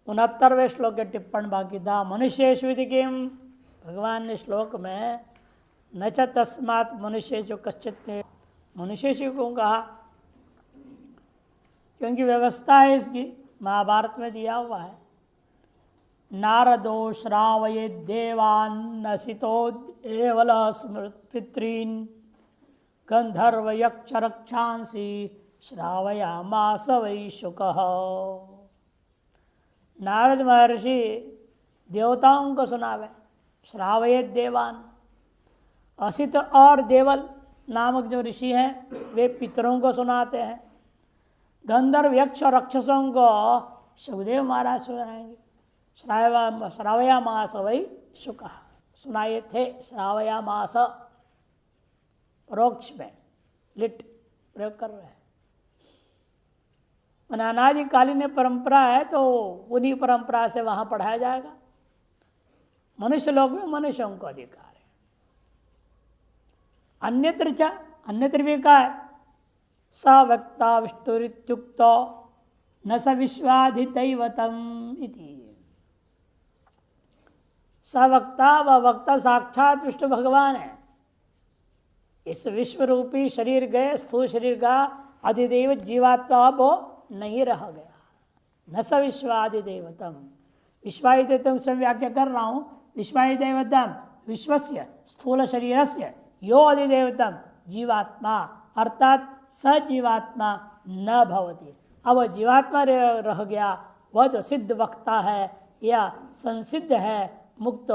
69वें श्लोक के टिप्पण बाकी था। मनुष्येषु विधि किम, भगवान ने श्लोक में न च तस्मात् मनुष्येषु कश्चित् में मनुष्येषु को कहा, क्योंकि व्यवस्था है इसकी, महाभारत में दिया हुआ है। नारदो श्रावये देवान्नसितो एवल स्मृत्पितॄन् गंधर्व यक्ष रक्षांसि श्रावयामास वै शुकः। नारद महर्षि देवताओं को सुनावे, श्रावये देवान, असित और देवल नामक जो ऋषि हैं वे पितरों को सुनाते हैं, गंधर्व यक्ष और राक्षसों को सुखदेव महाराज सुनाएंगे। श्रावयामास वै शुकः, सुनाए थे, श्रावयामास परोक्ष में लिट प्रयोग कर रहे हैं। अनादिकालीन परंपरा है तो उन्हीं परंपरा से वहां पढ़ाया जाएगा। मनुष्य लोक में मनुष्यों को अधिकार है। अन्यत्र भी कहा है, स वक्ता विष्णुरित्युक्तो न स विश्वाधिदैवतम् इति। स वक्ता, व वक्ता साक्षात विष्णु भगवान है। इस विश्व रूपी शरीर गए, स्थूल शरीर का अधिदेव जीवात्मा वो नहीं रह गया। न स विश्वाधिदेवतम, विश्वाधिदेवतम से व्याख्या कर रहा हूं। विश्वाधिदेवतम विश्वस्य स्थूल शरीरस्य यो अधिदेवतम जीवात्मा, अर्थात स जीवात्मा न भवति। अब जीवात्मा रह गया, वह तो सिद्ध वक्ता है या संसिद्ध है, मुक्त,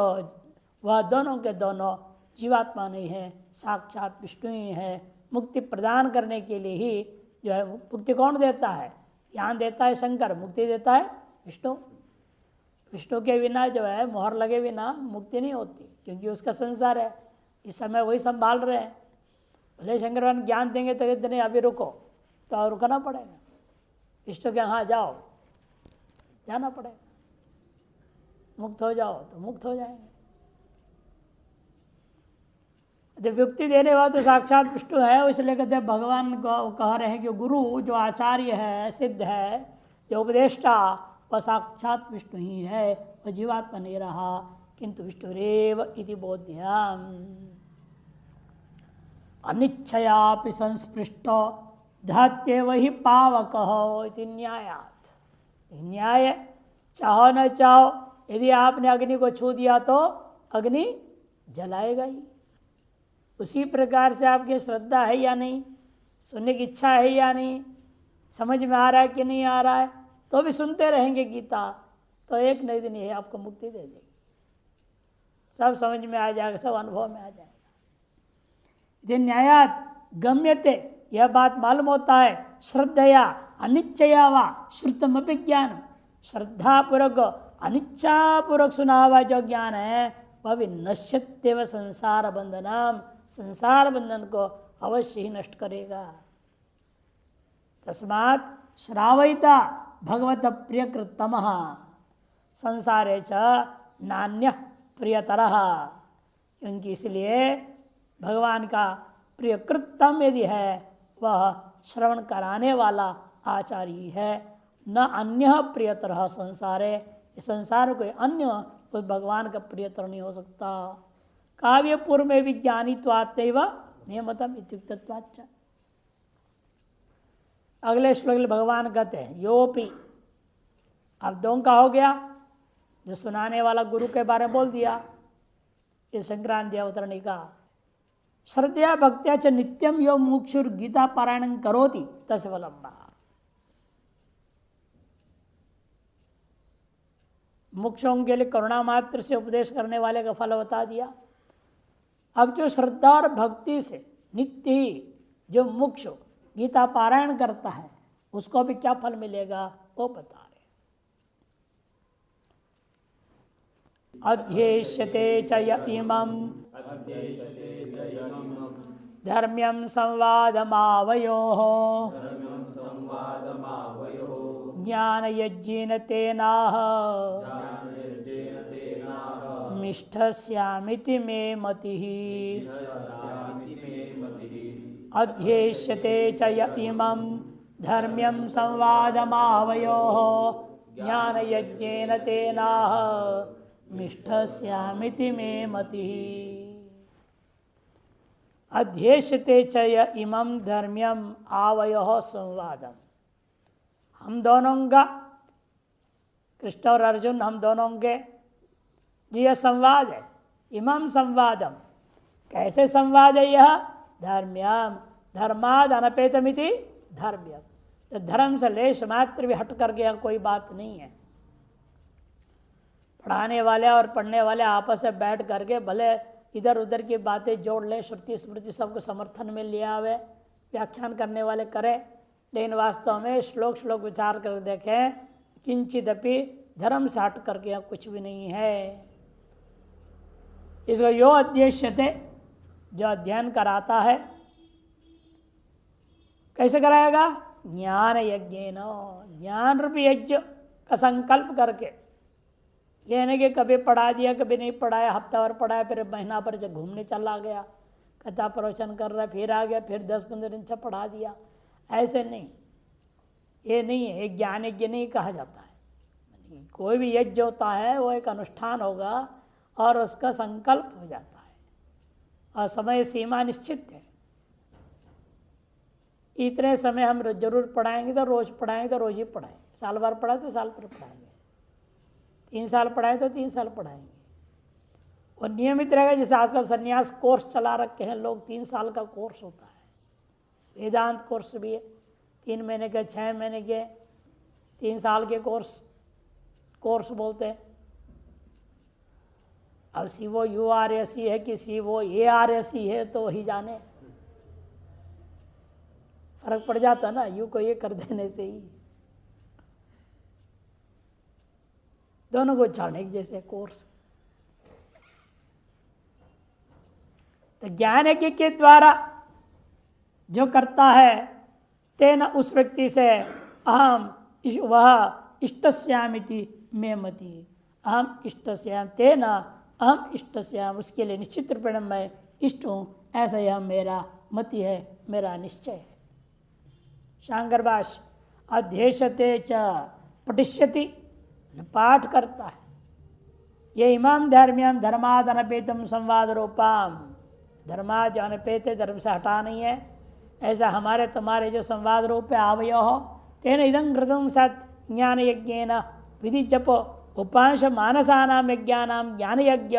वह दोनों के दोनों जीवात्मा नहीं है, साक्षात विष्णु ही है। मुक्ति प्रदान करने के लिए ही जो है, मुक्ति कौन देता है? ज्ञान देता है शंकर, मुक्ति देता है विष्णु। विष्णु के बिना जो है, मोहर लगे बिना मुक्ति नहीं होती, क्योंकि उसका संसार है। इस समय वही संभाल रहे हैं। भले शंकर भगवान ज्ञान देंगे तो कहते नहीं अभी रुको, तो रुकना पड़ेगा। विष्णु के हाँ जाओ, जाना पड़ेगा। मुक्त हो जाओ तो मुक्त हो जाएंगे। मुक्ति देने वाला तो साक्षात विष्णु है, इसलिए कहते भगवान को कह रहे हैं कि गुरु जो आचार्य है, सिद्ध है, जो उपदेष्टा, वह साक्षात विष्णु ही है, वह जीवात्मा नहीं रहा, किंतु विष्णुरेव इति बोध्यम। अनिच्छयापि संस्पृष्टो धत्येव हि पावकः इति न्यायात्। न्याय, चाहो न चाहो, यदि आपने अग्नि को छू दिया तो अग्नि जलाएगा ही। उसी प्रकार से आपकी श्रद्धा है या नहीं, सुनने की इच्छा है या नहीं, समझ में आ रहा है कि नहीं आ रहा है, तो भी सुनते रहेंगे गीता, तो एक नई दिन ये आपको मुक्ति दे देगी। सब समझ में आ जाएगा, सब अनुभव में आ जाएगा। यदि न्यायात गम्यते, यह बात मालूम होता है, श्रद्धया अनिच्छया वा श्रुतमपि ज्ञान, श्रद्धापूर्वक अनिच्छापूर्वक सुना हुआ जो ज्ञान है वह भी नश्यत्येव संसार बंधनम, संसार बंधन को अवश्य ही नष्ट करेगा। तस्मात् श्रावयिता भगवत प्रियकृतमः संसारे च नान्यः प्रियतरः, क्योंकि इसलिए भगवान का प्रियकृतम यदि है वह श्रवण कराने वाला आचार्य है, न अन्य प्रियतर संसारे, इस संसार कोई अन्य उस भगवान का प्रियतर नहीं हो सकता। काव्य पूर्व में भी ज्ञानित्वात्तैव नियमतम इत्युक्तत्वाच्च। अगले श्लोक में भगवान कहते हैं योपि, अब दों का हो गया, जो सुनाने वाला गुरु के बारे में बोल दिया, इस संक्रांति अवतरणी का। श्रद्धया भक्त्या च नित्यम यो मुक्षुर गीता पारायणं करोति तस्य फलम्। मुक्षों के लिए करुणा मात्र से उपदेश करने वाले का फल बता दिया। अब जो श्रद्धा और भक्ति से नित्य ही जो मुक्ष गीता पारायण करता है उसको भी क्या फल मिलेगा वो बता रहे। अध्येष्यते च इमं धर्म्यं संवादमावयोः ज्ञानयज्ञेन तेनाह मिष्ठस्यामिति मे मतिः। अध्येष्यते च इमं धर्म्यं संवादमावयोः ज्ञान यज्ञेन तेनाह मिष्ठस्यामिति मे मतिः। अध्येष्यते च य इमं धर्म्यम आवयोः संवादम। हम दोनों का, कृष्ण और अर्जुन हम दोनों के यह संवाद है। इमं संवादम, कैसे संवाद है यह? धर्म्यम, धर्माद अनपेतमिति धर्म्यम। तो धर्म से लेश मात्र भी हट कर गया कोई बात नहीं है। पढ़ाने वाले और पढ़ने वाले आपस में बैठ करके भले इधर उधर की बातें जोड़ ले, श्रुति स्मृति सबको समर्थन में लिया हुए व्याख्यान करने वाले करें, लेकिन वास्तव में श्लोक श्लोक विचार कर देखें, किंचिदपि धर्म से हट करके यहाँ कुछ भी नहीं है। इसको यो अध्यक्ष्यते, जो अध्ययन कराता है, कैसे कराएगा? ज्ञान यज्ञेन, ज्ञान रूपी यज्ञ का संकल्प करके। यह नहीं कि कभी पढ़ा दिया कभी नहीं पढ़ाया, हफ्ता भर पढ़ाया फिर महीना भर जब घूमने चला गया, कथा प्रवचन कर रहा फिर आ गया, फिर 10-15 दिन से पढ़ा दिया, ऐसे नहीं। ये नहीं है, एक ज्ञान यज्ञ नहीं कहा जाता है। कोई भी यज्ञ होता है वो एक अनुष्ठान होगा और उसका संकल्प हो जाता है और समय सीमा निश्चित है। इतने समय हम जरूर पढ़ाएंगे तो रोज पढ़ाएंगे तो रोज ही पढ़ाएंगे, साल भर पढ़ाए तो साल भर पढ़ाएंगे, 3 साल पढ़ाए तो 3 साल पढ़ाएंगे। और नियमित रहेगा, जैसे आजकल संन्यास कोर्स चला रखे हैं लोग, 3 साल का कोर्स होता है। वेदांत कोर्स भी है 3 महीने के, 6 महीने के, 3 साल के कोर्स बोलते हैं। अब सीवो URSC है कि सीवो ARSC है तो वही जाने, फर्क पड़ जाता ना यू को ये कर देने से ही। दोनों को जाने जैसे कोर्स। तो ज्ञान यज्ञ के द्वारा जो करता है, तेना उस व्यक्ति से अहम वह इष्टस्यामिति मे मति। अहम इष्टस्याम, तेना अहम इष्टस्याम, उसके लिए निश्चित रूप में मैं इष्ट हूँ, ऐसा यह मेरा मति है, मेरा निश्चय है। शांकर भाष्य, अध्येशते च पठिष्यति, पाठ करता है। ये इमाम धर्म्यम धर्माद अनपेतम संवाद रूपाम, धर्माद जो अनपेत धर्म से हटा नहीं है, ऐसा हमारे तुम्हारे जो संवाद रूप है आवयो हो, तेन इदं कृतं सत् ज्ञान यज्ञेन विधि जप उपांश मानसानाम यज्ञानाम ज्ञान यज्ञ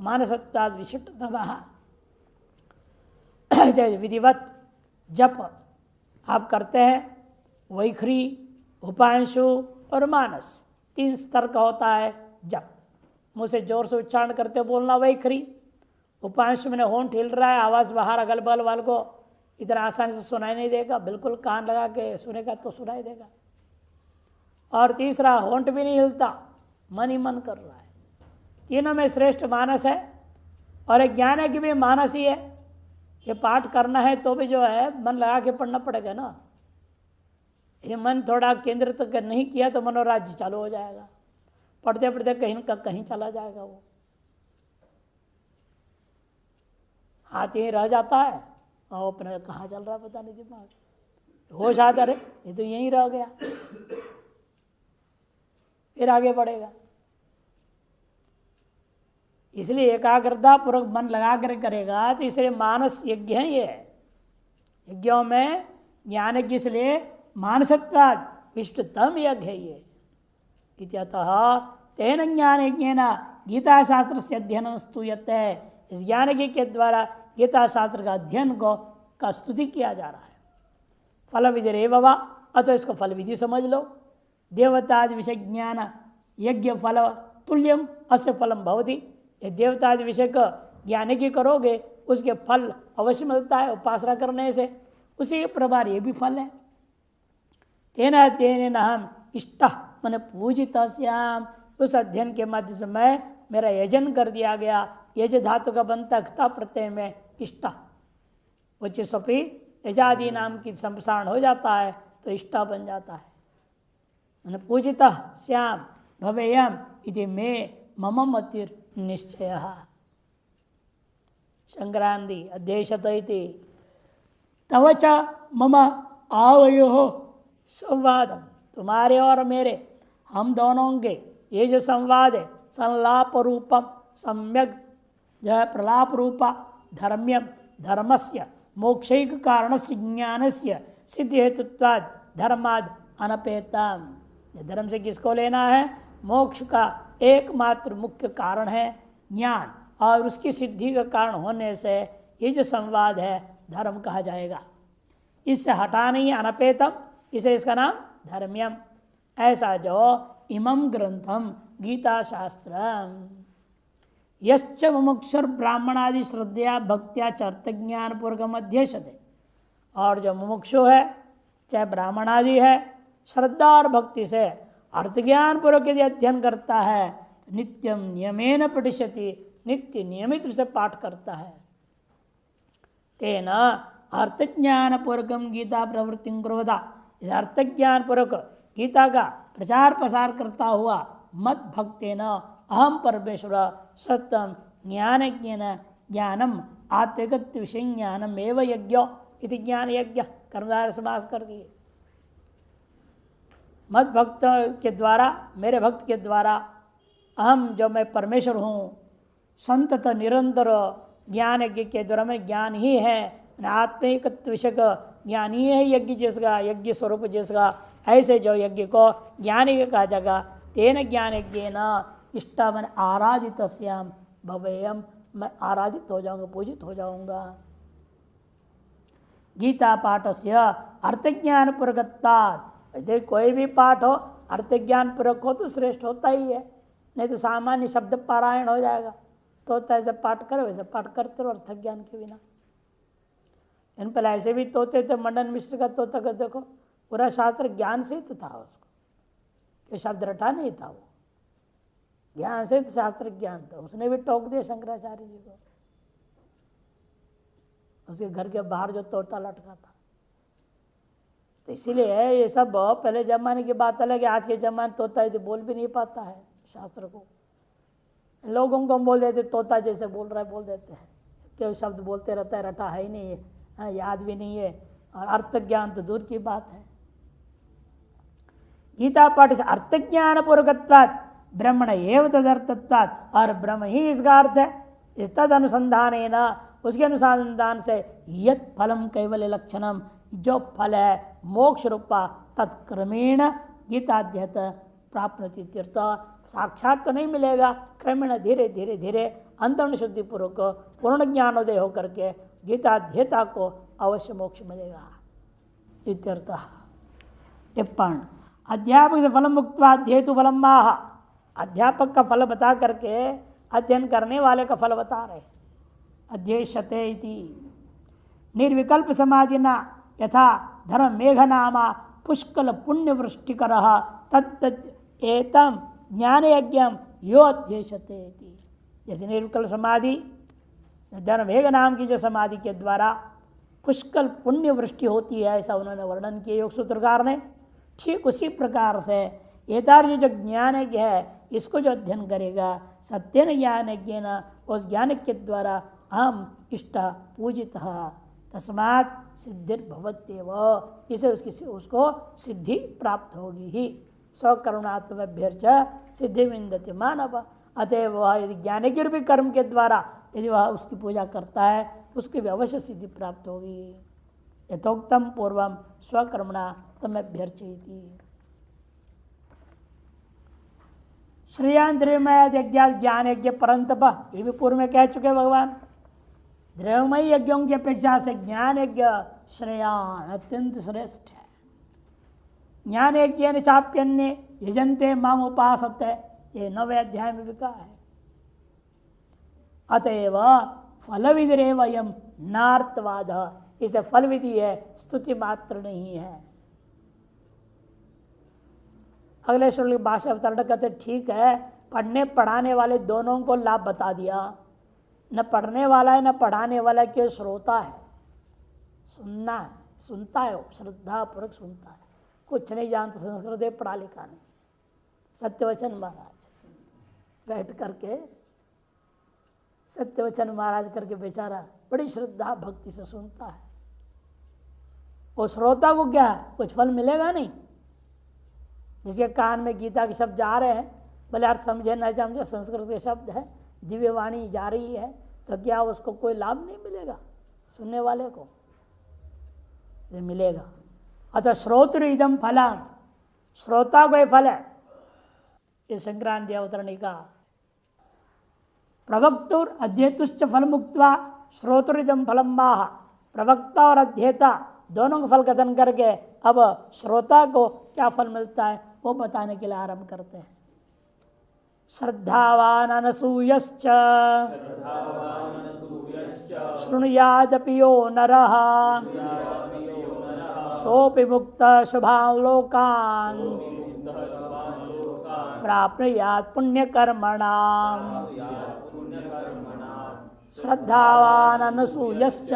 मानसत्वाद विशिष्टतमः। विधिवत जप आप करते हैं, वैखरी, उपांशु और मानस 3 स्तर का होता है जप। मुँह से जोर से उच्चारण करते बोलना वैखरी, उपांशु में होंठ हिल रहा है, आवाज़ बाहर अगल बगल वाले को इधर आसानी से सुनाई नहीं देगा, बिल्कुल कान लगा के सुनेगा तो सुनाई देगा। और तीसरा, होंठ भी नहीं हिलता, मन ही मन कर रहा है। तीनों में श्रेष्ठ मानस है। और एक ज्ञान है कि भी मानस ही है, ये पाठ करना है तो भी जो है मन लगा के पढ़ना पड़ेगा ना। ये मन थोड़ा केंद्र तक नहीं किया तो मनोराज्य चालू हो जाएगा, पढ़ते पढ़ते कहीं का कहीं चला जाएगा। वो हाथ यहीं रह जाता है और अपने कहाँ चल रहा है पता नहीं, दिमाग होश आता रहे ये तो यहीं रह गया, फिर आगे बढ़ेगा। इसलिए एकाग्रता पूर्वक मन लगा कर करेगा तो इसलिए मानस यज्ञ है। ये यज्ञों में ज्ञान यज्ञ इसलिए मानसत्वाद विष्टतम यज्ञ है ये। इत्यतः तेन ज्ञान यज्ञेन गीता शास्त्र से अध्ययन स्तूयते है। इस ज्ञान यज्ञ के द्वारा गीता शास्त्र का अध्ययन का स्तुति किया जा रहा है। फल विधि रेवा, अतो इसको फल विधि समझ लो। देवतादि विषय ज्ञान यज्ञ फल तुल्यम अस्य फलम भवति। ये देवतादि विषय का ज्ञान की करोगे उसके फल अवश्य मिलता है उपासना करने से, उसी के प्रकार ये भी फल है। तेना तेन हम इष्ट मन पूजित श्याम, उस अध्ययन के माध्यम से मैं मेरा यजन कर दिया गया। यज धातु का बनता क्ता प्रत्यय में इष्ट उच्च स्वपी यजादि नाम की संप्रसारण हो जाता है तो इष्टा बन जाता है। मैंने पूजित श्याम भवेयम इति मे मम मतिर निश्चय। संक्रांति अध्यक्षत तव च मम आवयो संवादम, तुम्हारे और मेरे हम दोनों के ये जो संवाद है संलाप रूपम सम्यक जो है प्रलाप रूपा धर्म्यम धर्मस्य मोक्षैक कारण से ज्ञान से सिद्ध हेतुत्वाद धर्माद अनपेतम। धर्म से किसको लेना है? मोक्ष का एकमात्र मुख्य कारण है ज्ञान, और उसकी सिद्धि का कारण होने से ये जो संवाद है धर्म कहा जाएगा। इससे हटा नहीं अनपेतम, इसे इसका नाम धर्म्यम। ऐसा जो इमं ग्रंथम गीता शास्त्रम यश्च मुमुक्षुर ब्राह्मणादि श्रद्धया भक्त्या चर्त ज्ञान पूर्वकम अध्यक्षते। और जो मुमुक्षु है चाहे ब्राह्मण आदि है श्रद्धा और भक्ति से अर्थ ज्ञान पूर्वक यदि अध्ययन करता है नित्यम नियमेन पठिष्यति, नित्य नियमित रूप से पाठ करता है। तेना अर्थ ज्ञान पूर्वकम गीता प्रवृत्ति कुर्वता, इस अर्थ ज्ञान पूर्वक गीता का प्रचार प्रसार करता हुआ मत भक्तेन अहम परमेश्वर सत्यम ज्ञान ज्ञानम आत्मगत विषय ज्ञानम एवं यज्ञ इति ज्ञान यज्ञ कर्मधारय समास कर दिए। मत भक्त के द्वारा, मेरे भक्त के द्वारा अहम जो मैं परमेश्वर हूँ संतत निरंतर ज्ञान यज्ञ के द्वारा में ज्ञान ही है, आत्मिकत्व विषय ज्ञान ही है यज्ञ जिसका, यज्ञ स्वरूप जिसका, ऐसे जो यज्ञ को ज्ञान यज्ञ कहा जाएगा। तेन ज्ञान यज्ञ न इष्टा मन आराधित श्याम भवेयम, मैं आराधित हो जाऊंगा, पूजित हो जाऊंगा। गीता पाठ से अर्थ ज्ञान पूर्वकत्वात्, ऐसे कोई भी पाठ हो अर्थ ज्ञान पूर्वक हो तो श्रेष्ठ होता ही है, नहीं तो सामान्य शब्द पारायण हो जाएगा। तो ऐसे पाठ करो, वैसे पाठ करते रहो अर्थ ज्ञान के बिना। इन पहले ऐसे भी तोते थे, मंडन मिश्र का तोता का देखो पूरा शास्त्र ज्ञान से तो था, उसको ये शब्द रटा नहीं था, वो ज्ञान से तो शास्त्र ज्ञान था। उसने भी टोक दिया शंकराचार्य जी को, उसके घर के बाहर जो तोता लटका था। तो इसीलिए ये सब पहले जमाने की बात अलग है, आज के जमाने तोता यदि बोल भी नहीं पाता है शास्त्र को, लोगों को हम बोल देते तोता जैसे बोल रहा है बोल देते हैं, क्यों शब्द बोलते रहता है, रटा है ही नहीं है, याद भी नहीं है, और अर्थ ज्ञान तो दूर की बात है। गीता पाठ से अर्थ ज्ञान पूर्वकत्वात् ब्रह्मण एव तदर्थत्वात्, और ब्रह्म ही इसका अर्थ है। इस तद अनुसंधान है ना, उसके अनुसंधान से यत फलम कैवल्य लक्षणम, जो फल है मोक्ष रूपा तत्क्रमेण गीताध्यत प्राप्नोति तीर्थ, साक्षात तो नहीं मिलेगा, क्रमेण धीरे धीरे धीरे अंतर्न शुद्धि पूर्वक पूर्ण ज्ञानोदय होकर के गीताध्यता को अवश्य मोक्ष मिलेगा इत्यर्थ। टिप्पण अध्यापक से फलम मुक्त्वा अध्येतु फलम माह, अध्यापक का फल बता करके अध्ययन करने वाले का फल बता रहे। अध्येष्यते इति निर्विकल्प समाधिना यथा धर्म मेघनामा पुष्कल पुण्य वृष्टिकर तत्त एतम ज्ञान यज्ञम यो अध्येष्यते इति। जैसे निर्विकल्प समाधि धर्म मेघ नाम की जो समाधि के द्वारा पुष्कल पुण्य वृष्टि होती है, ऐसा उन्होंने वर्णन किया योग सूत्रकार ने। ठीक उसी प्रकार से एतार्य जो ज्ञान यज्ञ है इसको जो अध्ययन करेगा सत्यन ज्ञान यज्ञ न, उस ज्ञान के द्वारा हम इष्ट पूजित तस्मात् सिद्धिर्भवत्येव, इसे उसको सिद्धि प्राप्त होगी ही। स्वकर्मात्मभ्यर्च सिद्धि विन्दति मानव, अतएव वह यदि ज्ञान के रूपी कर्म के द्वारा यदि वह उसकी पूजा करता है उसकी भी अवश्य सिद्धि प्राप्त होगी। यथोक्तम पूर्वम स्वकर्मणा तमभ्यर्चयति। श्रेयान द्रव्यमय यज्ञ ज्ञान यज्ञ परंतप, ये भी पूर्व में कह चुके भगवान। द्रव्यमय यज्ञों की अपेक्षा से ज्ञान यज्ञ श्रेयान अत्यंत श्रेष्ठ है। ज्ञान यज्ञ चाप्यन्य यजंते माम उपासते, ये 9वें अध्याय में भी कहा है। अतएव फल विधिरेव यम नार्थवाद, इसे फल विधि है, स्तुति मात्र नहीं है। अगले श्लोक की भाषा अवतरण कहते ठीक है, पढ़ने पढ़ाने वाले दोनों को लाभ बता दिया। न पढ़ने वाला है न पढ़ाने वाला के श्रोता है, सुनना है, सुनता है, श्रद्धा पूर्वक सुनता है, कुछ नहीं जानता, संस्कृत में पढ़ा लिखा नहीं। सत्यवचन महाराज बैठ करके सत्यवचन महाराज करके बेचारा बड़ी श्रद्धा भक्ति से सुनता है। वो श्रोता को क्या है, कुछ फल मिलेगा नहीं, जिसके कान में गीता के शब्द जा रहे हैं, भले यार समझे न समझे, संस्कृत के शब्द है, दिव्य वाणी जा रही है, तो क्या उसको कोई लाभ नहीं मिलेगा? सुनने वाले को ये मिलेगा। अतः श्रोत्र इदम फलान, श्रोता को फल है। इस संक्रांति अवतरणी का प्रवक्तुर अध्येतुश्च फल मुक्त्वा श्रोतृदम फलम माह, प्रवक्ता और अध्येता दोनों का फल कथन करके अब श्रोता को क्या फल मिलता है वो बताने के लिए आरंभ करते हैं। श्रद्धावान अनसूयश्च शृणुयादपि यो नरः सोऽपि मुक्तः शुभान् लोकान् प्राप्नुयात् पुण्यकर्मणाम्। श्रद्धावान अनसूयश्च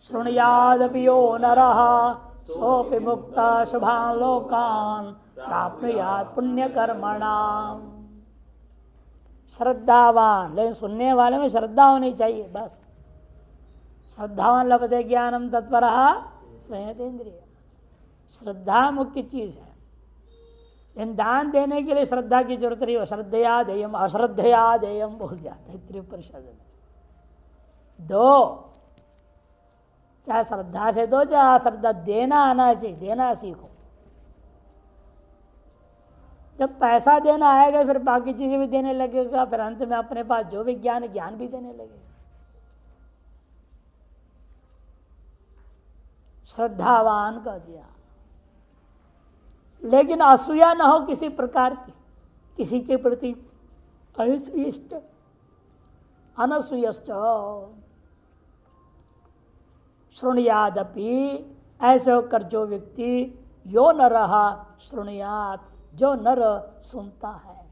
शृणुयादपि यो नरः सोऽपि मुक्तः शुभान् लोकान् प्राप्नुयात् पुण्यकर्मणाम्। श्रद्धावान, लेकिन सुनने वाले में श्रद्धा होनी चाहिए। बस श्रद्धावान लभते ज्ञानम तत्परः संयतेन्द्रिय, श्रद्धा मुख्य चीज है। लेकिन दान देने के लिए श्रद्धा की जरूरत नहीं हो। श्रद्धया देयम अश्रद्धया देयम बोल दिया तैत्तिरीय उपनिषद में। दो, चाहे श्रद्धा से दो चाहे अश्रद्धा, देना आना चाहिए, देना सीखो। जब पैसा देना आएगा फिर बाकी चीजें भी देने लगेगा, फिर अंत में अपने पास जो भी ज्ञान है ज्ञान भी देने लगेगा। श्रद्धावान का दिया, लेकिन असूया न हो किसी प्रकार की, किसी के प्रति अनसूयश्च अनसूयश्च शृणुयादपि, ऐसे होकर जो व्यक्ति यो नरः शृणुयात्, जो नर सुनता है।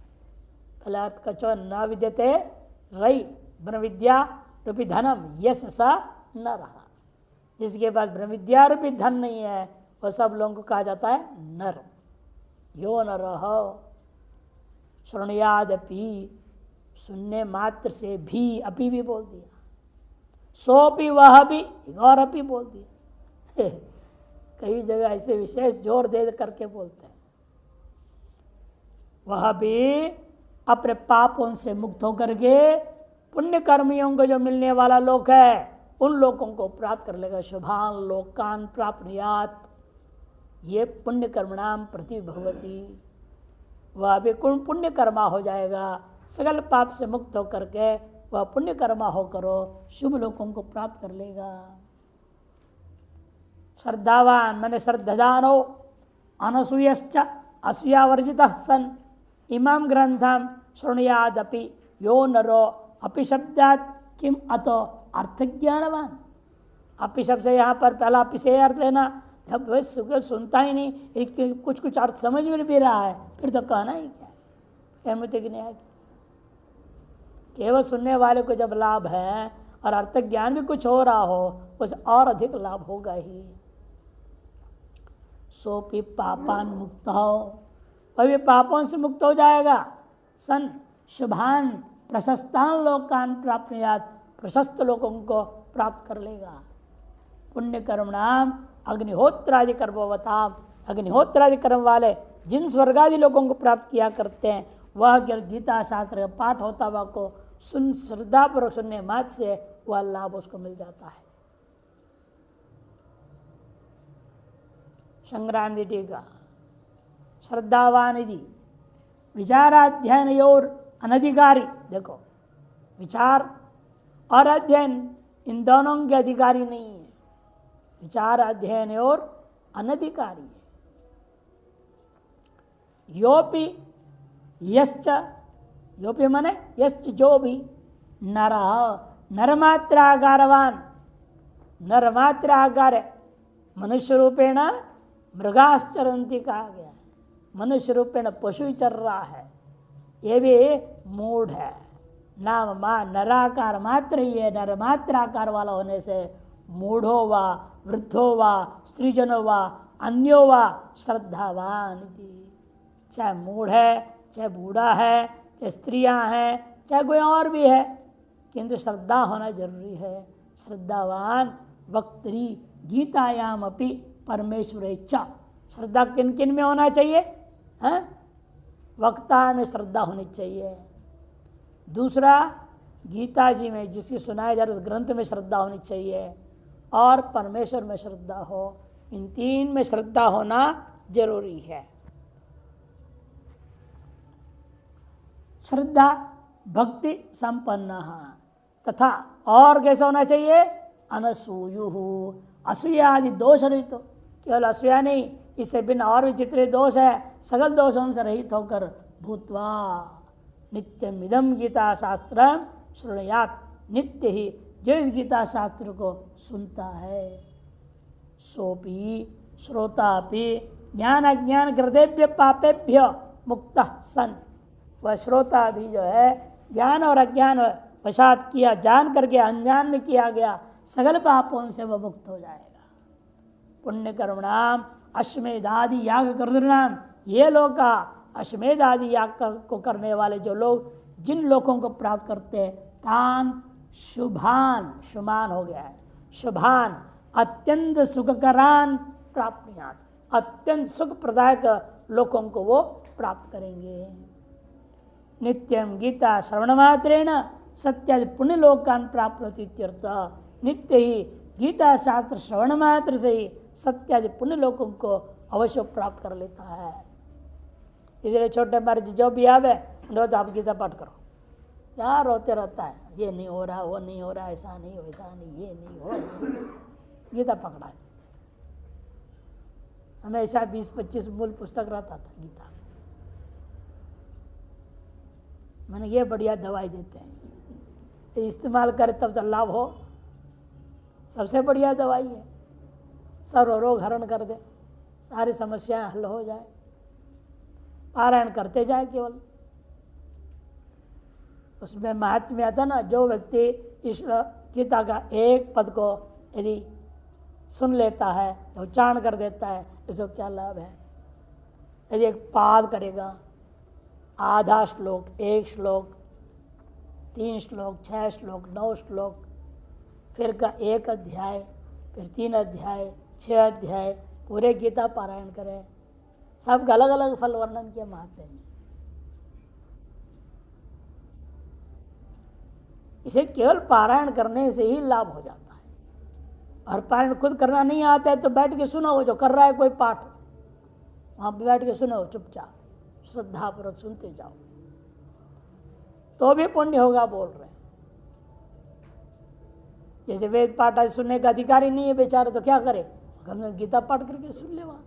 पहले अर्थ का चो न विद्यते रई ब्रह्म विद्या रूपी धनम यश स नरः, जिसके पास ब्रह्म विद्या रूपी धन नहीं है वह सब लोगों को कहा जाता है नर। यो नरः शृणुयादपि, सुनने मात्र से भी, अपि भी बोल दिया, सोपि वह भी, और अपि बोल दिया। कई जगह ऐसे विशेष जोर दे करके बोलते हैं। वह भी अपने पापों से मुक्त होकर के पुण्य कर्मियों को जो मिलने वाला लोक है उन लोगों को प्राप्त कर लेगा। शुभान लोकान प्राप्नुयात्, ये पुण्य कर्मणाम प्रतिभवती, वह भी पुण्य कर्मा हो जाएगा। सगल पाप से मुक्त होकर के वह पुण्य कर्मा होकर शुभ लोकों को प्राप्त कर लेगा। श्रद्धावान माने श्रद्धानो अनसूयश्च असूयावर्जितः सन् इमाम ग्रंथम शृणुयादपि यो नरो, अपि शब्दात् किम अतो अर्थ ज्ञानवान। अपि शब्द से यहाँ पर पहला अपि से अर्थ लेना, जब वह सुनता ही नहीं, एक कुछ कुछ अर्थ समझ में भी रहा है, फिर तो कहना ही क्या, कहमते कि नहीं है। केवल सुनने वाले को जब लाभ है और अर्थ ज्ञान भी कुछ हो रहा हो, कुछ और अधिक लाभ होगा ही। सोपि पापान मुक्त हो, वह भी पापों से मुक्त हो जाएगा। सन शुभान प्रशस्तान लोकान प्राप्नुयात्, प्रशस्त लोगों को प्राप्त कर लेगा। पुण्य कर्मणाम अग्निहोत्रादि कर्मवताम, अग्निहोत्रादि कर्म वाले जिन स्वर्गादि लोगों को प्राप्त किया करते हैं, वह गीता शास्त्र का पाठ होता हुआ को सुन श्रद्धापूर्वक सुनने मात्र से वह लाभ उसको मिल जाता है। संक्रांति टीका श्रद्धावान यदि विचाराध्ययन और अनधिकारी, देखो विचार और अध्ययन इन दोनों के अधिकारी नहीं है, विचार अध्ययन और अनधिकारी है। योपि यश्च, योपि माने यश्च जो भी, नर नरमात्रागारवान, नरमात्रागार मनुष्य रूपेण मृगाश्चरंती कहा गया है, मनुष्य रूपेण पशु चर रहा है, ये भी मूढ़ है। नाम मां नराकार मात्र ही है, नर मात्राकार वाला होने से मूढ़ो वा वृद्धो वा स्त्रीजनो वा अन्यो वा श्रद्धावान। चाहे मूढ़ है, चाहे बूढ़ा है, चाहे स्त्रियां हैं, चाहे कोई और भी है, किंतु श्रद्धा होना जरूरी है। श्रद्धावान वक्त्री गीतायाम अपि परमेश्वर इच्छा। श्रद्धा किन किन में होना चाहिए? है? वक्ता में श्रद्धा होनी चाहिए। दूसरा, गीता जी में जिसकी सुनाया जा रहा है उस ग्रंथ में श्रद्धा होनी चाहिए, और परमेश्वर में श्रद्धा हो। इन तीन में श्रद्धा होना जरूरी है। श्रद्धा भक्ति संपन्न तथा और कैसा होना चाहिए? अनसूयु, असूया आदि दोष रहित। केवल असूया नहीं, इससे बिना और भी जितने दोष है सगल दोषों से रहित होकर भूतवा नित्यम इदम गीता शास्त्र श्रृणयात, नित्य ही जो इस गीता शास्त्र को सुनता है, सोपी श्रोतापि ज्ञान अज्ञान कृतेभ्य पापेभ्य मुक्त सन, वह श्रोता भी जो है ज्ञान और अज्ञान वशात किया, जान करके अनजान में किया गया सगल पापों से वह मुक्त हो जाएगा। पुण्य कर्मणाम अश्वमेधादि याग कर्तृणाम, ये लोग का अश्वमेध आदि याग को करने वाले जो लोग जिन लोगों को प्राप्त करते हैं, तान शुभान, शुभान हो गया है, शुभान अत्यंत सुखकरान प्राप्त, अत्यंत सुख प्रदायक लोगों को वो प्राप्त करेंगे। नित्यम गीता श्रवण मात्रेण सत्यादि पुण्य लोकान प्राप्त होती, नित्य ही गीता शास्त्र श्रवण मात्र से ही सत्यादि पुण्य लोकों को अवश्य प्राप्त कर लेता है। इसलिए छोटे बार जो भी आवे लो तो आप गीता पाठ करो, यार रोते रहता है, ये नहीं हो रहा, वो नहीं हो रहा, ऐसा नहीं वैसा नहीं, ये नहीं हो नहीं। गीता पकड़ा है, हमेशा 20-25 मूल पुस्तक रहता था गीता। मैंने ये बढ़िया दवाई देते हैं, इस्तेमाल करे तब तो लाभ हो, सबसे बढ़िया दवाई है, सर्व रोग हरण कर दे, सारी समस्याएं हल हो जाए। पारायण करते जाए केवल, उसमें महात्म्य आता ना, जो व्यक्ति इस गीता का एक पद को यदि सुन लेता है, उच्चारण कर देता है, इसको क्या लाभ है। यदि एक पाद करेगा, आधा श्लोक, एक श्लोक, 3 श्लोक, 6 श्लोक, 9 श्लोक, फिर का 1 अध्याय, फिर 3 अध्याय, 6 अध्याय, पूरे गीता पारायण करें, सबका अलग अलग फल वर्णन किया महात्म्य में। इसे केवल पारायण करने से ही लाभ हो जाता है, और पारायण खुद करना नहीं आता है तो बैठ के सुनो, जो कर रहा है कोई पाठ वहां बैठ के सुनो, चुपचाप श्रद्धापूर्वक सुनते जाओ, तो भी पुण्य होगा। बोल रहे हैं जैसे वेद पाठ आदि सुनने का अधिकारी नहीं है बेचारे, तो क्या करे, हम गीता पाठ करके सुन ले, वहां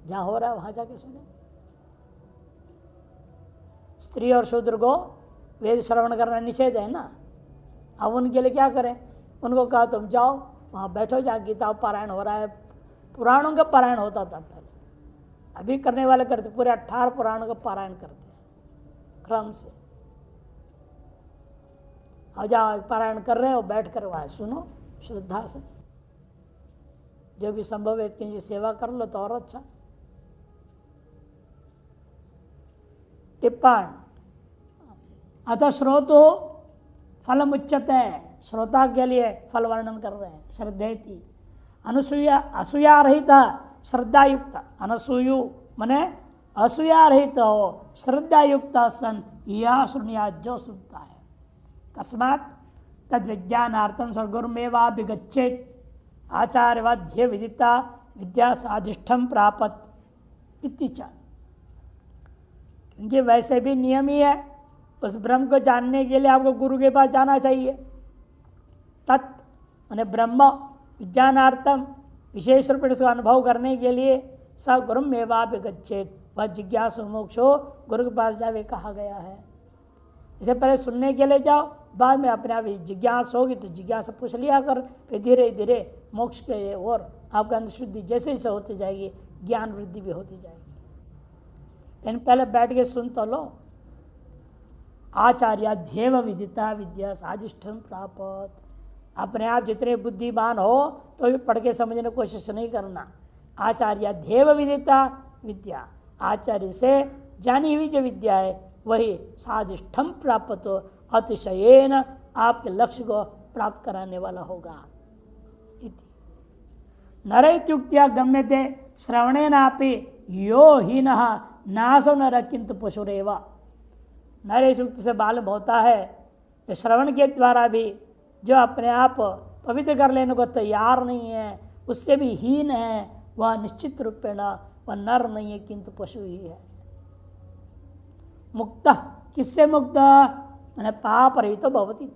जहां हो रहा है वहां जाके सुने। स्त्री और शूद्र को वेद श्रवण करना निषेध है ना, अब उनके लिए क्या करें, उनको कहा तुम जाओ वहां बैठो, जहाँ गीता पारायण हो रहा है। पुराणों का पारायण होता था पहले, अभी करने वाले करते, पूरे 18 पुराणों का पारायण करते हैं क्रम से। और जहाँ पारायण कर रहे हो बैठ कर वहाँ सुनो श्रद्धा से, जो भी संभव है कि सेवा कर लो तो और अच्छा। टिप्पण अतः श्रोतो फलम उच्चते, श्रोता के लिए फल वर्णन कर रहे हैं। श्रद्धेति अनुसूया, असूया रहित श्रद्धा युक्त, अनसूयु मने असूया रहित हो श्रद्धा युक्त सन या सुनिया जो सुनता है। कस्मात् तद विज्ञानार्थम स्वर्गुर्मेवाभिगच्छेत् आचार्यवाध्य विदिता विद्या साधिष्ठम प्रापत इत्तिचा। क्योंकि वैसे भी नियम ही है, उस ब्रह्म को जानने के लिए आपको गुरु के पास जाना चाहिए। तत् माने ब्रह्म विज्ञानार्थम, विशेष रूप से उसका अनुभव करने के लिए स गुरुमेवाभिगच्छेत्, वह जिज्ञासु मोक्षो गुरु के पास जावे कहा गया है। इसे पहले सुनने के लिए जाओ, बाद में अपने आप जिज्ञासा होगी तो जिज्ञासा पूछ लिया कर, फिर धीरे धीरे मोक्ष के लिए और आपका अंदर शुद्धि जैसे जैसे होती जाएगी, ज्ञान वृद्धि भी होती जाएगी। लेकिन पहले बैठ के सुन तो लो। आचार्य ध्येव विदिता विद्या साधिष्ठम प्राप्त, अपने आप जितने बुद्धिमान हो तो भी पढ़ के समझने की कोशिश नहीं करना। आचार्य ध्येव विदिता विद्या, आचार्य से जानी हुई जो विद्या है वही साधिष्ठम प्राप्त हो, अतिशयेन आपके लक्ष्य को प्राप्त कराने वाला होगा। नरैत्युक्त्या गम्यते श्रवणेनापि यो हीनः नासो नर किंतु पशुरेव। नर सूक्त से मालूम होता है कि श्रवण के द्वारा भी जो अपने आप पवित्र कर लेने को तैयार नहीं है, उससे भी हीन है, वह निश्चित रूपेण वह नर नहीं है किंतु पशु ही है। मुक्त किससे मुक्त? मैंने पाप रही तो भवती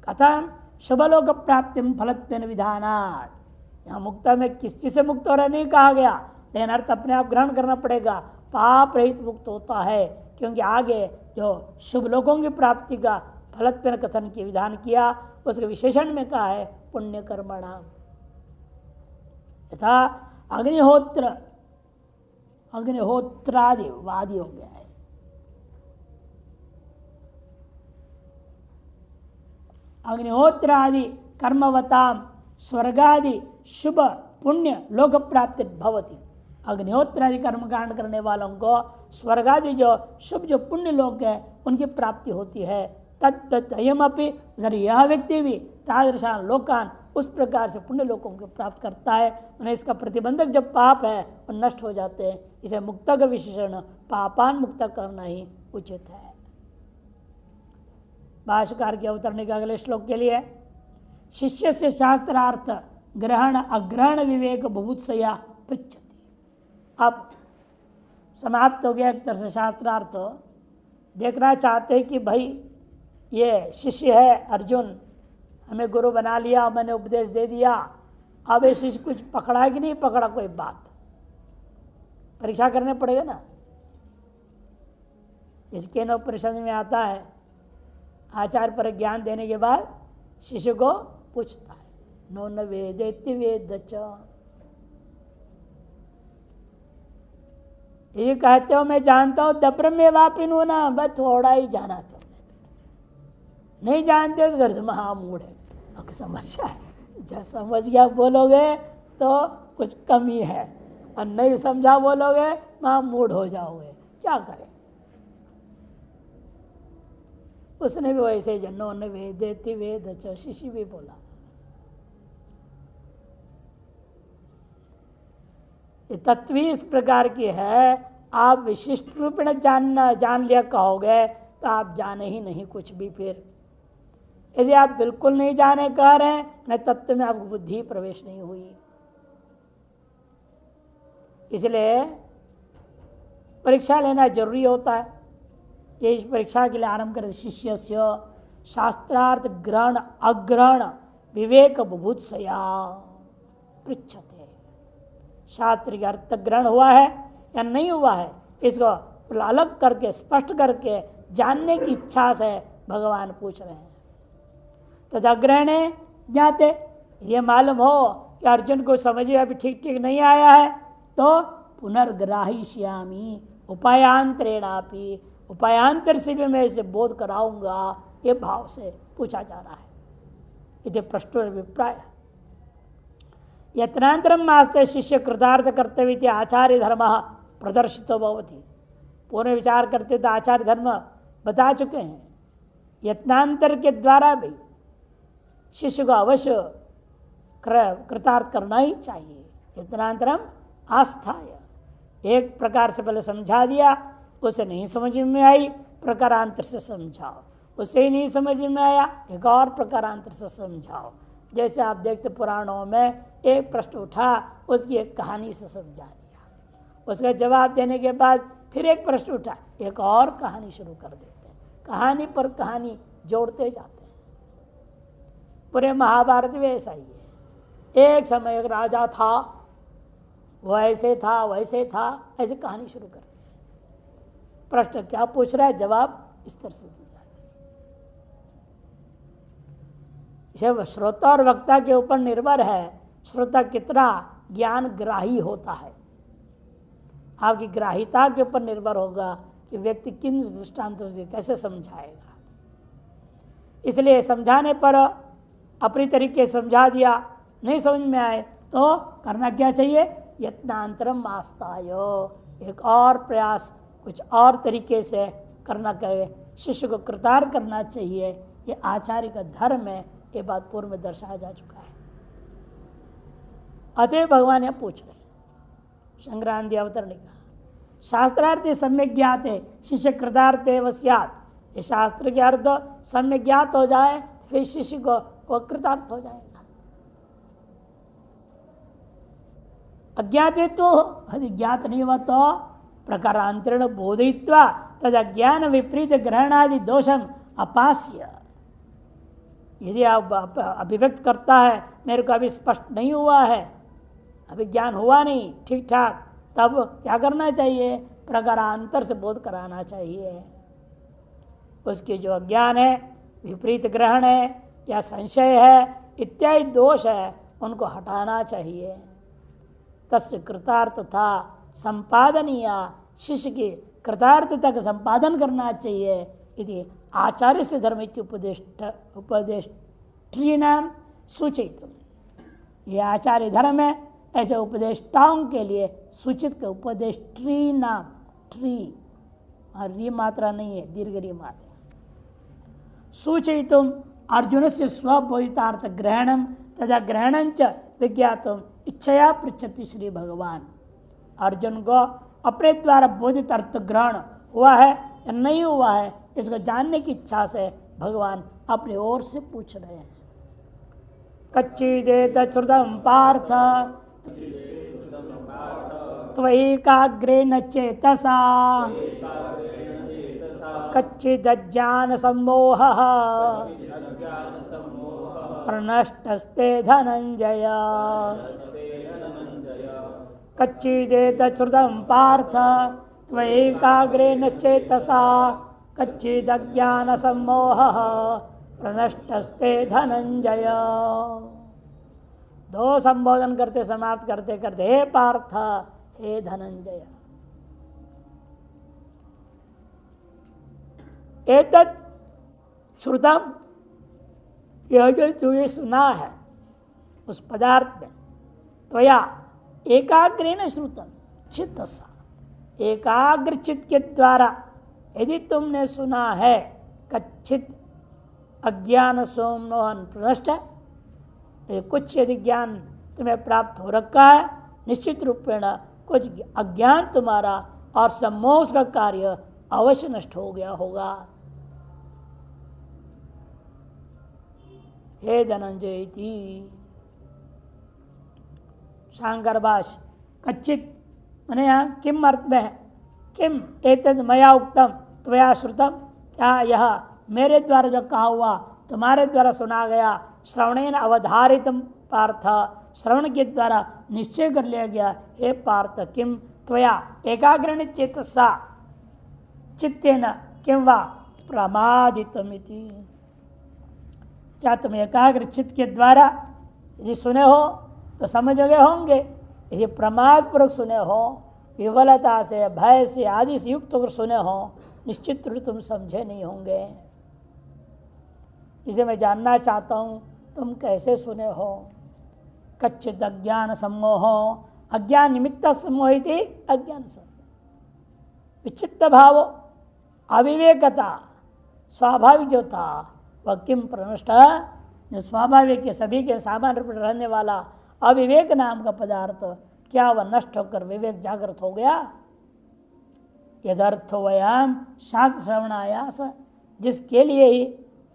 कथम शुभलोक प्राप्ति फलत्वेन विधानात्। यहाँ मुक्त में किस चीज से मुक्त हो रहा नहीं कहा गया, लेकिन अर्थ अपने आप ग्रहण करना पड़ेगा। पाप रहित मुक्त होता है, क्योंकि आगे जो शुभ लोकों की प्राप्ति का फलत्वेन कथन के विधान किया, उसके विशेषण में कहा है पुण्य कर्मणाम। यथा अग्निहोत्रादि वादी हो गया है। अग्निहोत्रादि कर्मवताम स्वर्गादि शुभ पुण्य लोक प्राप्ति भवती। अग्निहोत्रादि कर्म कांड करने वालों को स्वर्गादि जो शुभ जो पुण्य लोक है उनकी प्राप्ति होती है। तत्तयमपि यह व्यक्ति भी तादृशान लोकान उस प्रकार से पुण्य लोकों को प्राप्त करता है। उन्हें इसका प्रतिबंधक जब पाप है वो नष्ट हो जाते हैं। इसे मुक्त का विशेषण पापान मुक्त करना ही उचित है। भाष्यकार के अवतरणी के अगले श्लोक के लिए शिष्य से शास्त्रार्थ ग्रहण अग्रहण विवेक बुभुत्सया पृच्छति। अब समाप्त हो गया एक तरह से शास्त्रार्थ। देखना चाहते हैं कि भाई ये शिष्य है अर्जुन, हमें गुरु बना लिया, मैंने उपदेश दे दिया, अब ये शिष्य कुछ पकड़ा कि नहीं पकड़ा, कोई बात परीक्षा करने पड़ेगा ना। इसके नव परिषद में आता है आचार्य पर ज्ञान देने के बाद शिष्य को पूछता है नो न वेदेति वेद च। ये कहते हो मैं जानता हूं दब्र में वापिन हो ना, बस थोड़ा ही जाना तुमने, नहीं जानते तो गर्द महामूढ़ है। समस्या है, जब समझ गया बोलोगे तो कुछ कमी है, और नहीं समझा बोलोगे महामूढ़ हो जाओगे, क्या करें। उसने भी वैसे जन्नो ने वेदेति वेद च, शिष्य भी बोला। ये तत्व इस प्रकार की है, आप विशिष्ट रूप में जान लिया कहोगे तो आप जाने ही नहीं कुछ भी। फिर यदि आप बिल्कुल नहीं जाने कह रहे हैं, न तत्व में आपकी बुद्धि प्रवेश नहीं हुई। इसलिए परीक्षा लेना जरूरी होता है। ये इस परीक्षा के लिए आरंभ करते शिष्य से शास्त्रार्थ ग्रहण अग्रहण विवेक बुभुत्सया पृच्छते। शास्त्र का अर्थ ग्रहण हुआ है या नहीं हुआ है, इसको अलग करके स्पष्ट करके जानने की इच्छा से भगवान पूछ रहे हैं। तदग्रहणे ज्ञाते, ये मालूम हो कि अर्जुन को समझ में अभी ठीक ठीक नहीं आया है तो पुनर्ग्राहिष्यामि उपायांतरेणापि, उपायांतर से भी मैं इसे बोध कराऊंगा, ये भाव से पूछा जा रहा है। इति प्रश्नोर अभिप्राय। यत्नांतरम मास्ते शिष्य कृतार्थ कर्तव्य आचार्य धर्म प्रदर्शित भवति। पूर्ण विचार करते तो आचार्य धर्म बता चुके हैं। यत्नांतर के द्वारा भी शिष्य को अवश्य कृतार्थ करना ही चाहिए। यत्नांतरम आस्थाय, एक प्रकार से पहले समझा दिया, उसे नहीं समझ में आई, प्रकारांतर से समझाओ, उसे ही नहीं समझ में आया, एक और प्रकारांतर से समझाओ। जैसे आप देखते पुराणों में एक प्रश्न उठा, उसकी एक कहानी से समझा दिया, उसका जवाब देने के बाद फिर एक प्रश्न उठा, एक और कहानी शुरू कर देते हैं, कहानी पर कहानी जोड़ते जाते हैं। पूरे महाभारत में ऐसा ही है। एक समय एक राजा था, वैसे था वैसे था, ऐसे कहानी शुरू कर दी। प्रश्न क्या पूछ रहा है, जवाब इस तरह से दी जाती है। इसे श्रोता और वक्ता के ऊपर निर्भर है, श्रोता कितना ज्ञान ग्राही होता है। आपकी ग्राहिता के ऊपर निर्भर होगा कि व्यक्ति किन दृष्टांतों से कैसे समझाएगा। इसलिए समझाने पर अपनी तरीके समझा दिया, नहीं समझ में आए तो करना क्या चाहिए, यत्नांतरम आस्ताय, एक और प्रयास कुछ और तरीके से करना चाहिए, शिष्य को कृतार्थ करना चाहिए। ये आचार्य का धर्म है, ये बात पूर्व में दर्शाया जा चुका है। अतः भगवान यह पूछ रहे संक्रांति अवतरणी का शास्त्रार्थ सम्यक ज्ञात है शिष्य कृतार्थ एवं स्यात्। ये शास्त्र के अर्थ सम्यक ज्ञात हो जाए फिर शिष्य को कृतार्थ हो जाएगा। अज्ञात तो यदि ज्ञात नहीं हुआ तो प्रकारांतरण बोधयित्वा तद अज्ञान विपरीत ग्रहणादि दोषम अपास्य। यदि आप अभिव्यक्त करता है मेरे को अभी स्पष्ट नहीं हुआ है, अभी ज्ञान हुआ नहीं ठीक ठाक, तब क्या करना चाहिए? प्रकारांतर से बोध कराना चाहिए। उसके जो अज्ञान है, विपरीत ग्रहण है या संशय है इत्यादि दोष है, उनको हटाना चाहिए। तस्य कृतार्थ था संपादनीय, शिष्य की कृतार्थता का संपादन करना चाहिए। यदि आचार्य से धर्म उपदेष्टॄणाम सूचित, ये आचार्य धर्म है, ऐसे उपदेष्टाओं के लिए सूचित का उपदेष्टॄणाम, ट्री और री मात्रा नहीं है, दीर्घ री मात्रा। सूचयितुम अर्जुन से स्वबोधितार्थ ग्रहणम तथा ग्रहण विज्ञातुम इच्छया पृच्छति श्री भगवान। अर्जुन को अपने द्वारा बोधित अर्थ ग्रहण हुआ है या नहीं हुआ है, इसको जानने की इच्छा से भगवान अपनी ओर से पूछ रहे हैं। कच्चिदेत श्रुतम पार्थ त्वैकाग्रेण चेतसा कच्चिदज्ञान सम्मोहः प्रनष्टस्ते धनंजय। कच्चिदेतत् श्रुतं पार्थ त्वैकाग्रेण चेतसा कच्चिदज्ञान सम्मोहः प्रनष्टस्ते धनंजय। दो संबोधन करते समाप्त करते करते हे पार्थ, हे धनंजय, एतत् श्रुतम, यह जो तुझे सुना है उस पदार्थ में, त्वया एकाग्रेण श्रुतम चित्तसा, एकाग्र चित्त के द्वारा यदि तुमने सुना है, कच्चित अज्ञान सोमनोहन प्रनष्ट है, कुछ यदि ज्ञान तुम्हें प्राप्त हो रखा है, निश्चित रूपेण कुछ अज्ञान तुम्हारा और सम्मोह का कार्य अवश्य नष्ट हो गया होगा। हे धनंजय शांकर भाष्य कच्चित मैंने यहाँ किम अर्थ में है? किम एतद मया उक्तम त्वया श्रुतम, क्या यह मेरे द्वारा जो कहा हुआ तुम्हारे द्वारा सुना गया, श्रवणेन अवधारितम पार्थ, श्रवण के द्वारा निश्चय कर लिया गया, हे पार्थ किम त्वया एकाग्रेण चेतसा चित्तेन किं वा प्रमादितमिति। क्या तुम एकाग्र चित्त के द्वारा यदि सुने हो तो समझ गए होंगे, यदि प्रमाद पूर्वक सुने हो, विवलता से भय से आदि से युक्त होकर सुने हो, निश्चित रूप तुम समझे नहीं होंगे। इसे मैं जानना चाहता हूँ तुम कैसे सुने हो। कच्चित अज्ञान सम्मोह, अज्ञान निमित्त सम्मोहित अज्ञान सम्मोह, विचित्त भाव अविवेकता स्वाभाविक जो था वह किम प्रनष्ट, जो स्वाभाविक सभी के सामान्य रूप में रहने वाला अविवेक नाम का पदार्थ, क्या वह नष्ट होकर विवेक जागृत हो गया? यदर्थ वयाम शास्त्र श्रवणायास, जिसके लिए ही,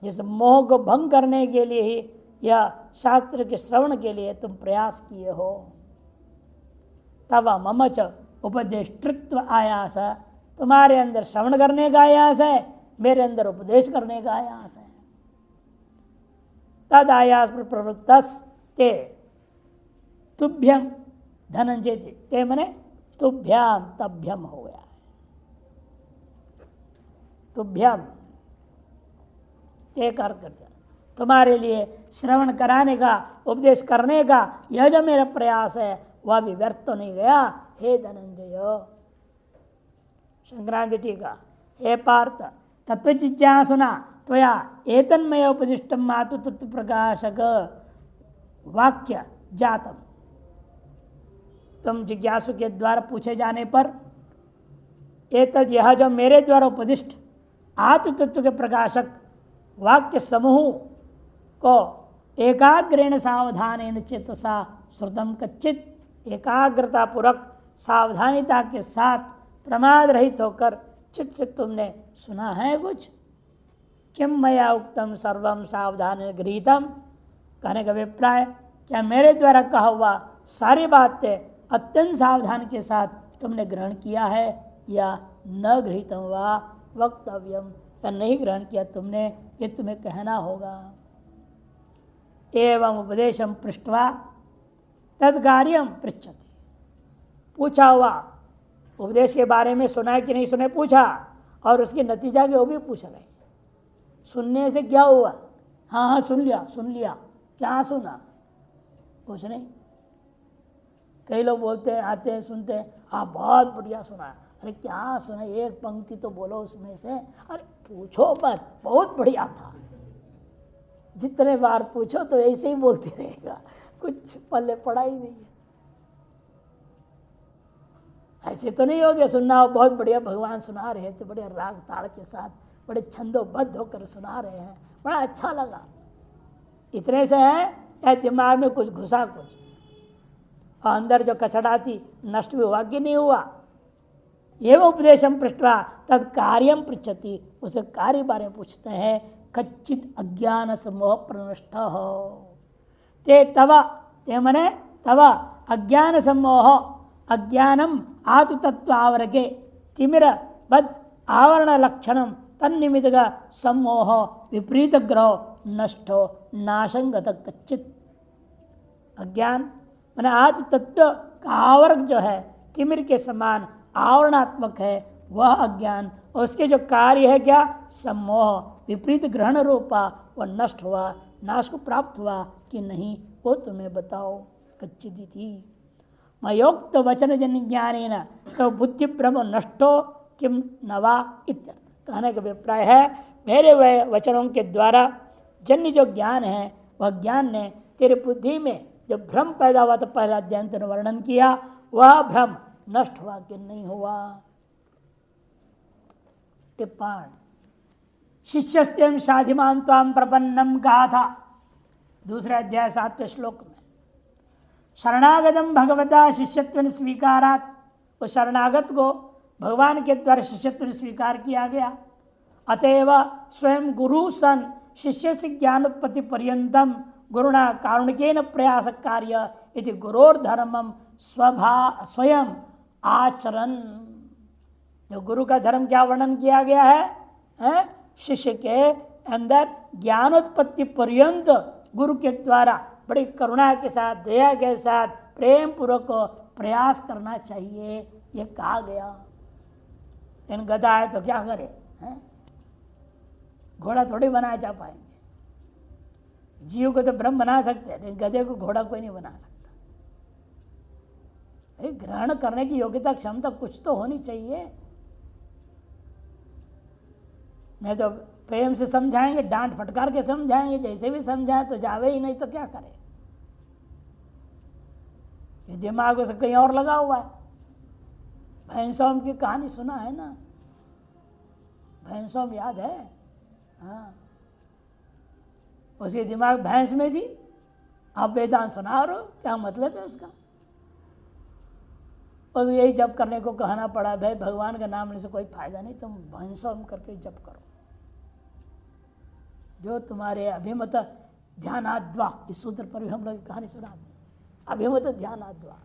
जिस मोह को भंग करने के लिए ही यह शास्त्र के श्रवण के लिए तुम प्रयास किए हो। तब ममच उपदेष्टृत्व आयास, तुम्हारे अंदर श्रवण करने का आयास है, मेरे अंदर उपदेश करने का आयास है। तद आयास पर प्रवृत्तस ते तुभ्यम धनंजय, ते मने तुभ्याम, तभ्यम हो गया, तुभ्यम एक अर्थ करते, तुम्हारे लिए श्रवण कराने का, उपदेश करने का यह जो मेरा प्रयास है वह भी व्यर्थ तो नहीं गया। हे धनंजय, संक्रांति टीका, हे पार्थ तत्व जिज्ञासुना त्वया एतन्मय उपदिष्टम मातु तत्व प्रकाशक वाक्य जातम। तुम जिज्ञासु के द्वारा पूछे जाने पर एतद, यह जो मेरे द्वारा उपदिष्ट आत्म तत्व के प्रकाशक वाक्य समूह को एकाग्रेण सावधानेन चेतसा श्रुतम कच्चित, एकाग्रता पूर्वक सावधानिता के साथ प्रमाद रहित होकर चित्त से तुमने सुना है कुछ? किम मया उक्तम सर्वम सावधान गृहीतम, कहने का अभिप्राय क्या मेरे द्वारा कहा हुआ सारी बातें अत्यंत सावधान के साथ तुमने ग्रहण किया है या न गृहीतम वा वक्तव्यम, या नहीं ग्रहण किया तुमने, ये तुम्हें कहना होगा। एवं उपदेशम पृष्ठवा तत्कार्यम पृच्छति, पूछा हुआ उपदेश के बारे में सुना है कि नहीं सुने पूछा, और उसके नतीजा के वो भी पूछ रहे। सुनने से क्या हुआ? हाँ हाँ सुन लिया, क्या सुना? कुछ नहीं। कई लोग बोलते हैं, आते हैं, सुनते हैं, हाँ बहुत बढ़िया सुना। अरे क्या सुना? एक पंक्ति तो बोलो उसमें से। अरे पूछो मत, बहुत बढ़िया था। जितने बार पूछो तो ऐसे ही बोलते रहेगा, कुछ पल्ले पड़ा ही नहीं है। ऐसे तो नहीं हो गया सुनना बहुत बढ़िया, भगवान सुना रहे थे बड़े राग ताड़ के साथ, बड़े छंदोबद्ध होकर सुना रहे हैं, बड़ा अच्छा लगा, इतने से है या दिमाग में कुछ घुसा कुछ, और अंदर जो कचड़ा थी नष्ट भी हुआ कि नहीं हुआ? एवं उपदेशम पृष्ठवा तत्कार्यम पृच्छति, उसे कार्य बारे में पूछते हैं। कच्चित अज्ञान समूह प्रनष्ट हो ते तव, ते मने तव अज्ञान समूह, अज्ञानम आतु तत्व आवरके तिमिर बद आवरण लक्षणम तन्निमित्त सम्मोह विपरीत ग्रह नष्टो नाशंगत कच्चित। अज्ञान मैंने आतु तत्व का आवरक जो है तिमिर के समान आवरणात्मक है, वह अज्ञान, और उसके जो कार्य है क्या? सम्मोह, विपरीत ग्रहण रूपा, वह नष्ट हुआ, नाश को प्राप्त हुआ कि नहीं, वो तुम्हें बताओ। कच्चिदी थी मयोक्त वचन जन ज्ञानेन तो बुद्धि भ्रम नष्टो किम नवा इत्यर्थ। कहने का अभिप्राय है मेरे वह वचनों के द्वारा जन्य जो ज्ञान है, वह ज्ञान ने तेरे बुद्धि में जो भ्रम पैदा हुआ, तो पहला अध्ययन ने वर्णन किया, वह भ्रम नष्ट हुआ कि नहीं हुआ। टिप्पण शिष्यस्त्यम साधिमान त्वाम प्रपन्नम कहा था दूसरे अध्याय 7वें श्लोक में। शरणागतम भगवता शिष्यत्व स्वीकारात, उस शरणागत को भगवान के द्वारा शिष्यत्व स्वीकार किया गया। अतएव स्वयं गुरु सन शिष्य से ज्ञानोत्पत्ति पर्यंतम गुरुणा कारुणिकेन प्रयास कार्य इति गुरोर्धर्मम स्वयं आचरण। जो गुरु का धर्म क्या वर्णन किया गया है? शिष्य के अंदर ज्ञानोत्पत्ति पर्यंत गुरु के द्वारा बड़ी करुणा के साथ, दया के साथ, प्रेम पूर्वक प्रयास करना चाहिए, ये कहा गया। इन गधा है तो क्या करे? घोड़ा थोड़ी बनाया जा पाएंगे। जीव को तो ब्रह्म बना सकते हैं, लेकिन गधे को घोड़ा कोई नहीं बना सकता। ग्रहण करने की योग्यता, क्षमता कुछ तो होनी चाहिए। नहीं तो प्रेम से समझाएंगे, डांट फटकार के समझाएंगे, जैसे भी समझाएं तो जावे ही नहीं, तो क्या करें? ये दिमाग से कहीं और लगा हुआ है। भैंसों की कहानी सुना है ना? भैंसों याद है? हाँ, उसके दिमाग भैंस में थी। आप वेदांत सुना रहे हो, क्या मतलब है उसका? और यही जप करने को कहना पड़ा, भाई भगवान का नाम लेने से कोई फायदा नहीं, तुम भैंसों करके जप करो। जो तुम्हारे अभिमत ध्यानाद्वा, इस सूत्र पर भी हम लोग कहानी सुनाते हैं, अभिमत ध्यानाद्वा।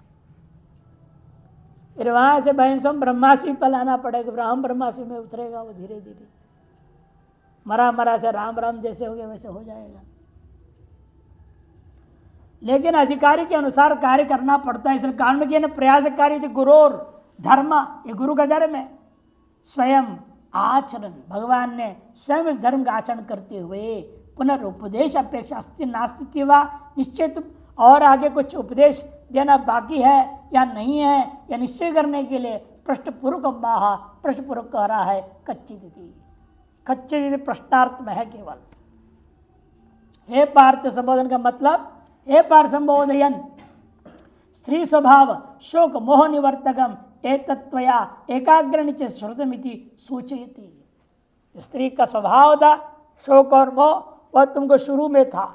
फिर वहां से भैंसों ब्रह्मास्मि पर लाना पड़ेगा, ब्रह्म ब्रह्मास्मि में उतरेगा वो धीरे धीरे। मरा मरा से राम राम जैसे हो गया वैसे हो जाएगा। लेकिन अधिकारी के अनुसार कार्य करना पड़ता है, इसलिए कारण के प्रयास कार्य थे गुरोर धर्म, ये गुरु का धर्म है। स्वयं आचरण, भगवान ने स्वयं इस धर्म का आचरण करते हुए पुनरुपदेश अपेक्षा अस्ति नास्ति वा निश्चय, और आगे कुछ उपदेश देना बाकी है या नहीं है, या निश्चय करने के लिए पृष्ठपूर्वक माहा पृष्ठपूर्वक कह रहा है। कच्ची तिथि, कच्चे तिथि प्रश्नार्थ में है केवल। हे पार्थ संबोधन का मतलब, हे पार्थ संबोधयन स्त्री स्वभाव शोक मोह निवर्तकम एतत्वया एकाग्रनिच श्रुतमिति सूचयति। स्त्री का स्वभाव था शोक और मोह, वह तुमको शुरू में था,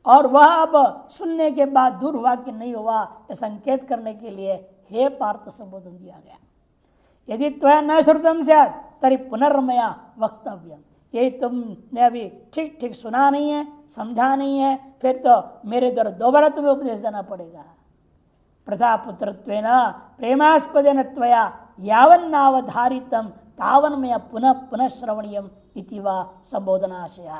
और वह अब सुनने के बाद दूर हुआ कि नहीं हुआ, यह संकेत करने के लिए हे पार्थ संबोधन दिया गया। यदि त्वया न श्रुतम स्यात् तरी पुनर्मया वक्तव्यम, यही तुमने अभी ठीक ठीक सुना नहीं है, समझा नहीं है, फिर तो मेरे द्वारा दोबारा तुम्हें उपदेश देना पड़ेगा। प्रजापुत्रत्वेन प्रेमास्पदेन त्वया यावन्नावधारितम तावन्मया पुनः पुनः श्रवणीयम इति वा संबोधनाशय।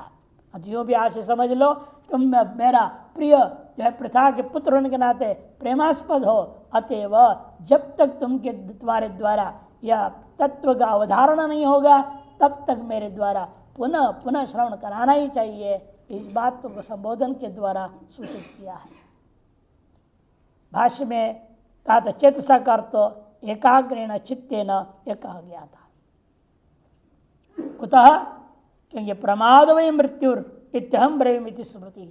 जो भी आशय समझ लो, तुम मेरा प्रिय जो है प्रथा के पुत्र होने के नाते प्रेमास्पद हो, अतएव जब तक तुमके तुम्हारे द्वारा यह तत्व का अवधारणा नहीं होगा तब तक मेरे द्वारा पुनः पुनः श्रवण कराना ही चाहिए। इस बात को संबोधन के द्वारा सूचित किया है। भाष्य में कहा था चेतसा कर तो एकाग्रेण चित्तेन यह कहा गया था। कुतः? क्योंकि प्रमाद वही मृत्युर इत्यहम ब्रवीमिति स्मृति।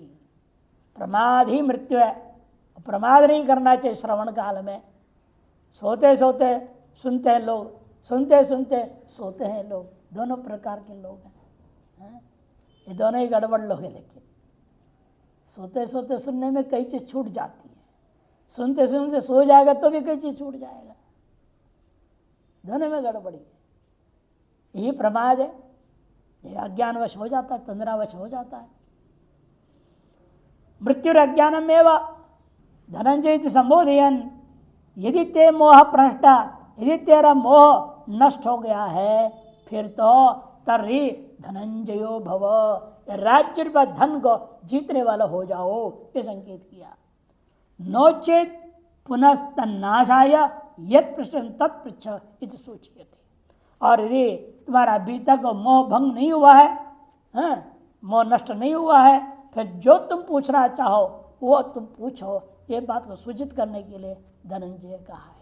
प्रमाद ही मृत्यु है, प्रमाद नहीं करना चाहिए। श्रवण काल में सोते सोते सुनते हैं लोग, सुनते सुनते सोते हैं लोग, दोनों प्रकार के लोग हैं। ये दोनों ही गड़बड़ लोग हैं। लेकिन सोते सोते सुनने में कई चीज़ छूट जाती है, सुनते सुनते सो जाएगा तो भी कई चीज़ छूट जाएगा। दोनों में गड़बड़ी है, यही प्रमाद है। ये अज्ञानवश हो जाता है, तंद्रावश हो जाता है। मृत्यु अज्ञानमेव धनंजय संबोधयन यदि ते मोह प्रनष्टा, यदि तेरा मोह नष्ट हो गया है फिर तो तर्हि धनंजयो भव, राज्य पर धन को जीतने वाला हो जाओ, ये संकेत किया। नोचेत पुनः तन्नाशाय यत् पृष्ठं तत्पृच्छ इति सूचयति। और यदि तुम्हारा अभी तक मोह भंग नहीं हुआ है, मोह नष्ट नहीं हुआ है, फिर जो तुम पूछना चाहो वो तुम पूछो, ये बात को सूचित करने के लिए धनंजय कहा है।